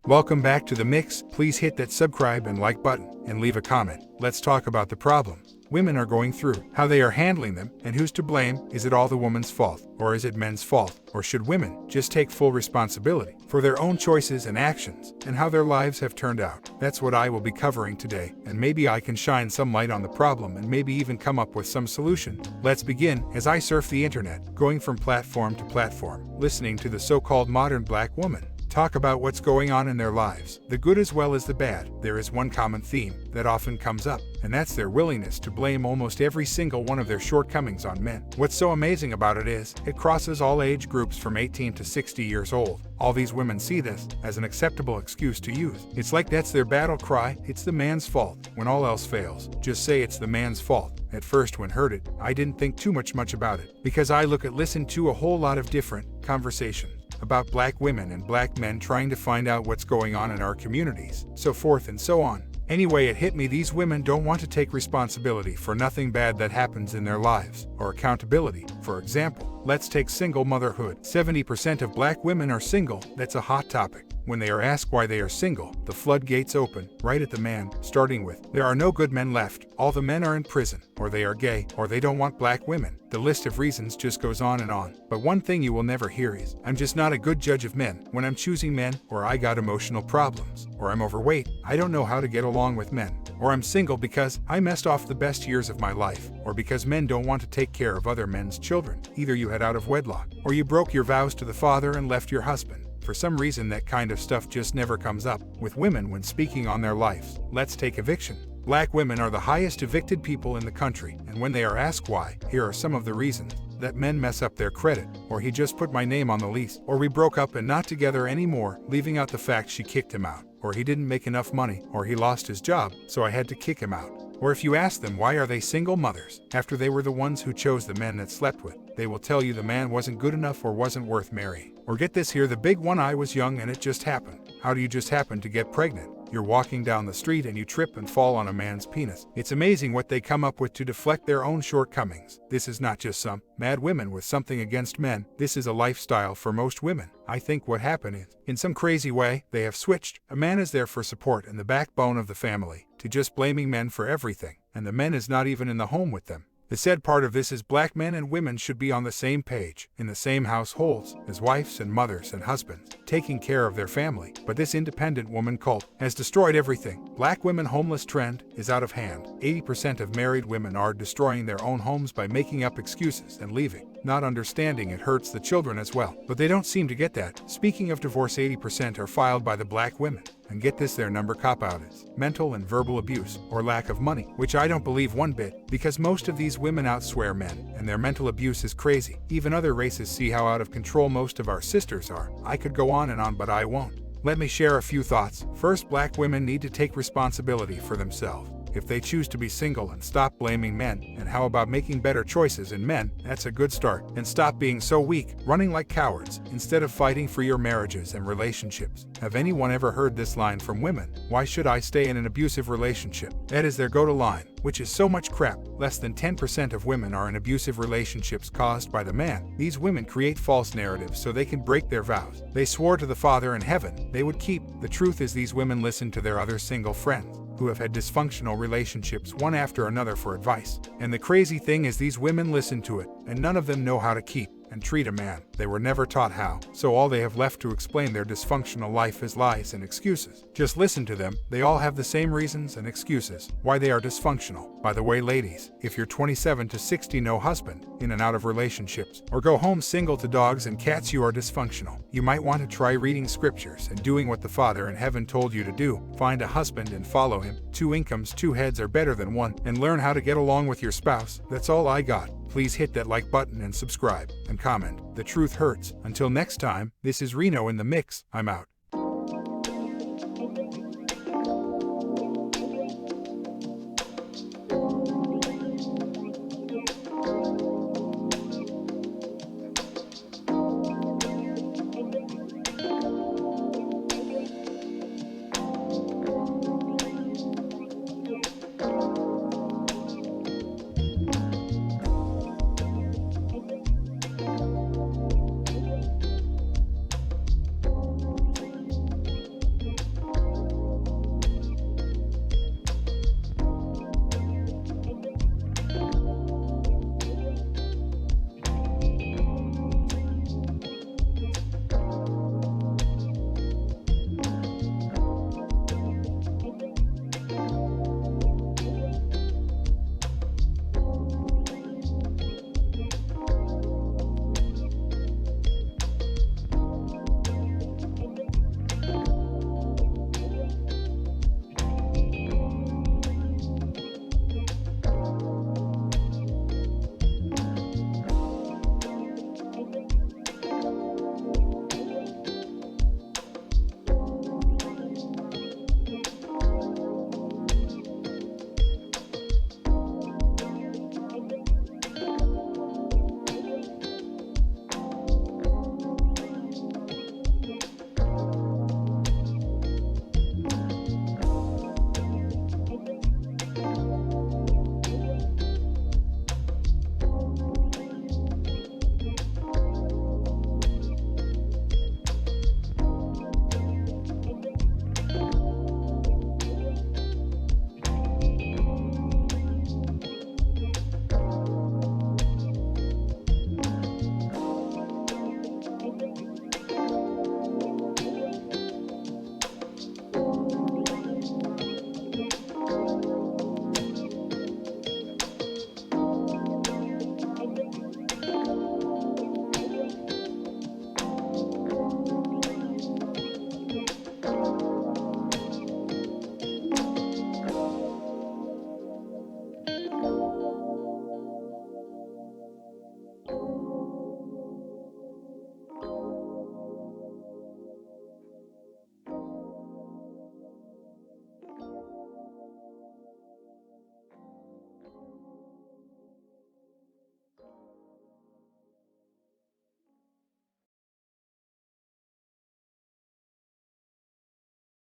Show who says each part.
Speaker 1: Welcome back to The Mix. Please hit that subscribe and like button and leave a comment. Let's talk about the problem women are going through, how they are handling them, and who's to blame. Is it all the woman's fault, or is it men's fault? Or should women just take full responsibility for their own choices and actions, and how their lives have turned out? That's what I will be covering today, and maybe I can shine some light on the problem and maybe even come up with some solution. Let's begin. As I surf the internet, going from platform to platform, listening to the so-called modern black woman talk about what's going on in their lives, the good as well as the bad, there is one common theme that often comes up, and that's their willingness to blame almost every single one of their shortcomings on men. What's so amazing about it is, it crosses all age groups from 18 to 60 years old. All these women see this as an acceptable excuse to use. It's like that's their battle cry. It's the man's fault. When all else fails, just say it's the man's fault. At first, when heard it, I didn't think too much about it, because I listen to a whole lot of different conversations about black women and black men trying to find out what's going on in our communities, so forth and so on. Anyway, it hit me, these women don't want to take responsibility for nothing bad that happens in their lives, or accountability. For example, let's take single motherhood. 70% of black women are single. That's a hot topic. When they are asked why they are single, the floodgates open right at the man, starting with, there are no good men left, all the men are in prison, or they are gay, or they don't want black women. The list of reasons just goes on and on. But one thing you will never hear is, I'm just not a good judge of men when I'm choosing men, or I got emotional problems, or I'm overweight, I don't know how to get along with men, or I'm single because I messed off the best years of my life, or because men don't want to take care of other men's children. Either you had out of wedlock, or you broke your vows to the father and left your husband. For some reason, that kind of stuff just never comes up with women when speaking on their lives. Let's take eviction. Black women are the highest evicted people in the country, and when they are asked why, here are some of the reasons: that men mess up their credit, or he just put my name on the lease, or we broke up and not together anymore, leaving out the fact she kicked him out, or he didn't make enough money, or he lost his job, so I had to kick him out. Or if you ask them why are they single mothers, after they were the ones who chose the men that slept with, they will tell you the man wasn't good enough or wasn't worth marrying. Or get this here, the big one, I was young and it just happened. How do you just happen to get pregnant? You're walking down the street and you trip and fall on a man's penis. It's amazing what they come up with to deflect their own shortcomings. This is not just some mad women with something against men. This is a lifestyle for most women. I think what happened is, in some crazy way, they have switched. A man is there for support and the backbone of the family, to just blaming men for everything, and the man is not even in the home with them. The sad part of this is black men and women should be on the same page, in the same households, as wives and mothers and husbands, taking care of their family. But this independent woman cult has destroyed everything. Black women homeless trend is out of hand. 80% of married women are destroying their own homes by making up excuses and leaving, not understanding it hurts the children as well. But they don't seem to get that. Speaking of divorce, 80% are filed by the black women. And get this, their number cop-out is mental and verbal abuse, or lack of money, which I don't believe one bit, because most of these women outswear men, and their mental abuse is crazy. Even other races see how out of control most of our sisters are. I could go on and on, but I won't. Let me share a few thoughts. First, black women need to take responsibility for themselves. If they choose to be single and stop blaming men, and how about making better choices in men? That's a good start. And stop being so weak, running like cowards, instead of fighting for your marriages and relationships. Have anyone ever heard this line from women? Why should I stay in an abusive relationship? That is their go-to line, which is so much crap. Less than 10% of women are in abusive relationships caused by the man. These women create false narratives so they can break their vows they swore to the Father in heaven they would keep. The truth is, these women listen to their other single friends who have had dysfunctional relationships one after another for advice. And the crazy thing is, these women listen to it, and none of them know how to keep and treat a man. They were never taught how, so all they have left to explain their dysfunctional life is lies and excuses. Just listen to them, they all have the same reasons and excuses why they are dysfunctional. By the way, ladies, if you're 27 to 60, no husband, in and out of relationships, or go home single to dogs and cats, you are dysfunctional. You might want to try reading scriptures and doing what the Father in heaven told you to do. Find a husband and follow him. 2 incomes, 2 heads are better than 1, and learn how to get along with your spouse. That's all I got. Please hit that like button and subscribe, and comment. The truth hurts. Until next time, this is Reno in the Mix. I'm out.